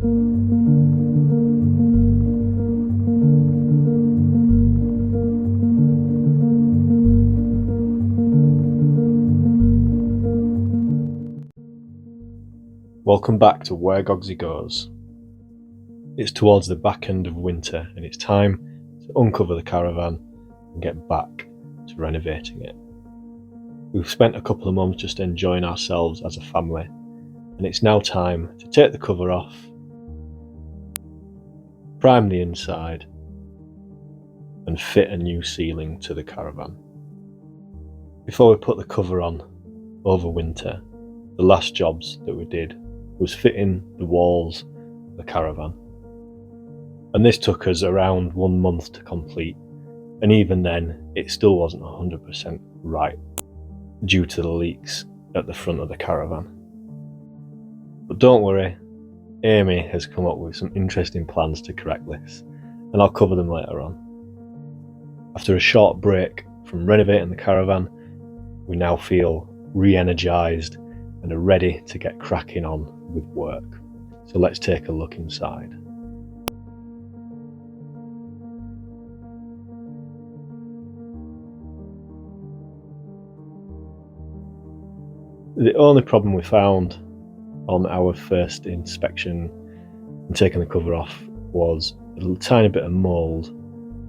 Welcome back to Where Gogsy Goes. It's towards the back end of winter and it's time to uncover the caravan and get back to renovating it. We've spent a couple of months just enjoying ourselves as a family and it's now time to take the cover off, prime the inside and fit a new ceiling to the caravan. Before we put the cover on over winter, the last jobs that we did was fitting the walls of the caravan. And this took us around 1 month to complete, and even then it still wasn't 100% right due to the leaks at the front of the caravan. But don't worry, Amy has come up with some interesting plans to correct this, and I'll cover them later on. After a short break from renovating the caravan, we now feel re-energised and are ready to get cracking on with work. So let's take a look inside. The only problem we found on our first inspection and taking the cover off was a little tiny bit of mould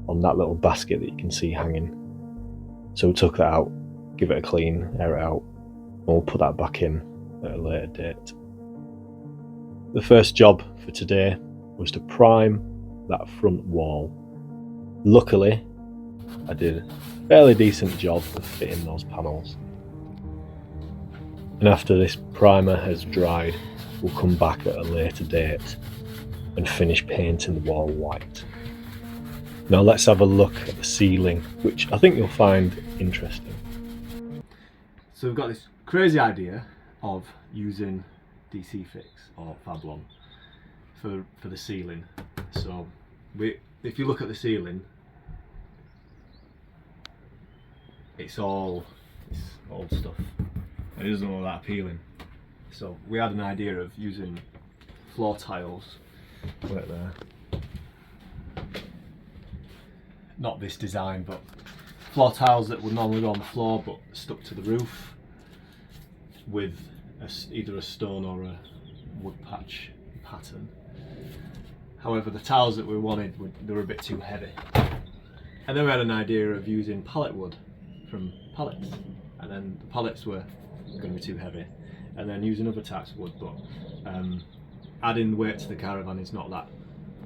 on that little basket that you can see hanging. So we took that out, give it a clean, air it out, and we'll put that back in at a later date. The first job for today was to prime that front wall. Luckily, I did a fairly decent job of fitting those panels. And after this primer has dried, we'll come back at a later date and finish painting the wall white. Now let's have a look at the ceiling, which I think you'll find interesting. So we've got this crazy idea of using DC Fix or Fablon for the ceiling. So if you look at the ceiling, it's all this old stuff. It doesn't look that appealing. So we had an idea of using floor tiles right there. Not this design, but floor tiles that would normally go on the floor but stuck to the roof with either a stone or a wood patch pattern. However, the tiles that we wanted, they were a bit too heavy. And then we had an idea of using pallet wood from pallets, and then the pallets were going to be too heavy, and then using other types of wood, but adding weight to the caravan is not that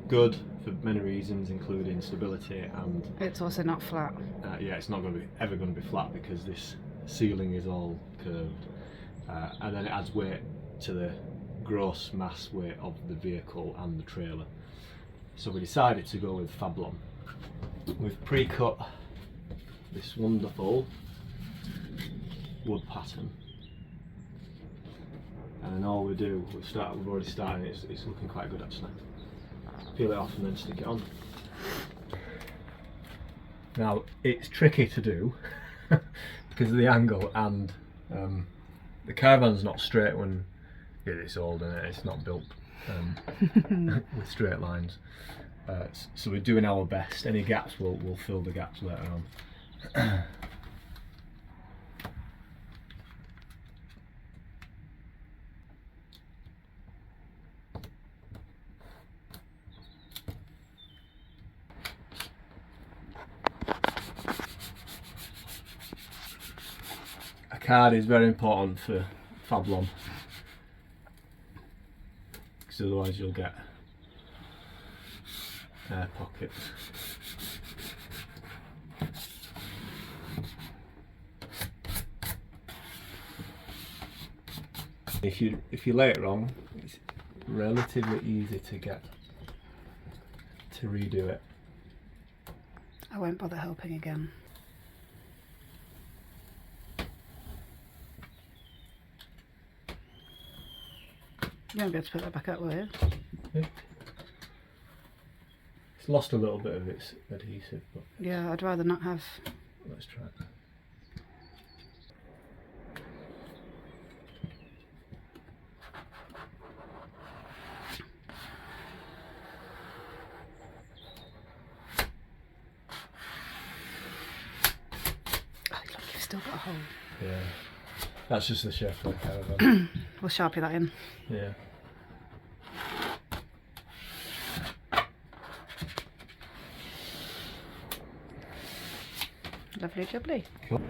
good for many reasons, including stability, and it's also not flat. Yeah, it's not ever going to be flat because this ceiling is all curved, and then it adds weight to the gross mass weight of the vehicle and the trailer. So we decided to go with Fablon. We've pre-cut this wonderful wood pattern, and then all we do, we've already started. It's looking quite good actually. Peel it off and then stick it on. Now it's tricky to do because of the angle, and the caravan's not straight when it's old and it's not built with straight lines. So we're doing our best. Any gaps, we'll fill the gaps later on. A card is very important for Fablon, because otherwise you'll get air pockets. If you lay it wrong, it's relatively easy to redo it. I won't bother helping again. You won't be able to put that back up, will you? Yeah. It's lost a little bit of its adhesive, but yeah, I'd rather not have. Let's try it. still got a hole. Yeah. That's just the chef for the Caravan. We'll Sharpie that in. Yeah. Lovely jubbly. Cool.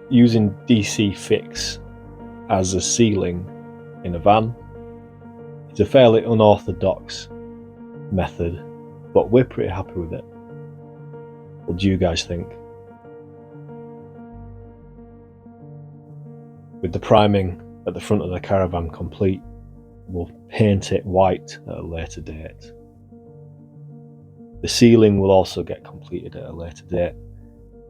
Using DC fix as a ceiling in a van is a fairly unorthodox method, but we're pretty happy with it. What do you guys think? With the priming at the front of the Caravan complete, we'll paint it white at a later date. The ceiling will also get completed at a later date.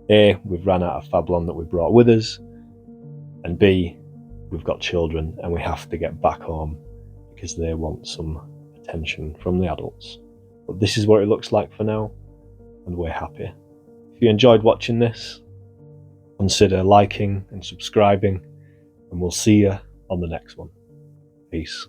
A, we've ran out of Fablon that we brought with us, and B, we've got children and we have to get back home because they want some attention from the adults. But this is what it looks like for now, and we're happy. If you enjoyed watching this, consider liking and subscribing, and we'll see you on the next one. Peace.